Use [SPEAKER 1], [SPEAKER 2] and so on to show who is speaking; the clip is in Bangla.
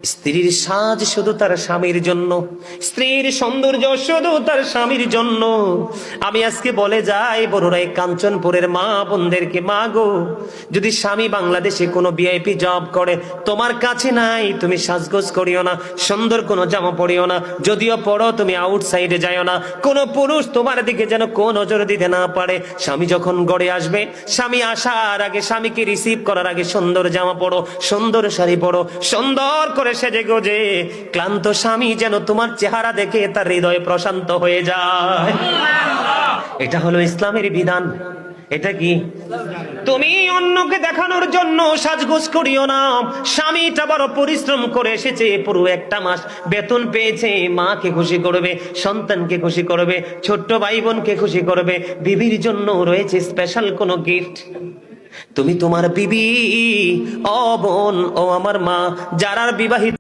[SPEAKER 1] স্ত্রীর সাজ শুধু তার স্বামীর জন্য, স্ত্রীর সৌন্দর্য শুধু তার স্বামীর জন্য। আমি আজকে বলে যাই বড়রাই কাঞ্চনপুরের মা বোনদেরকে, মা গো, যদি স্বামী বাংলাদেশে কোনো ভিআইপি জব করে, তোমার কাছে নাই, তুমি সাজগোজ করিও না, সুন্দর কোনো জামা পরিও না, যদিও পড়ো তুমি আউটসাইডে যাইও না, কোনো পুরুষ তোমার দিকে যেন কোন নজর দিতে না পারে। স্বামী যখন গড়ে আসবে, স্বামী আসার আগে, স্বামীকে রিসিভ করার আগে সুন্দর জামা পরো, সুন্দর শাড়ি পরো, সুন্দর করে সেজে গোজে। ক্লান্ত স্বামী যেন তোমার চেহারা দেখে তার হৃদয় প্রশান্ত হয়ে যায়। এটা হলো ইসলামের বিধান। এটা কি? তুমি অন্যকে দেখানোর জন্য সাজগোজ করিও না। স্বামীটা বড় পরিশ্রম করে এসেছে, পুরো একটা মাস বেতন পেয়েছে, মাকে খুশি করবে, সন্তানকে খুশি করবে, ছোট্ট ভাই বোনকে খুশি করবে, বিবির জন্য রয়েছে স্পেশাল কোনো গিফট। তুমি তোমার বিবি, ও বোন, ও আমার মা, যারা বিবাহিত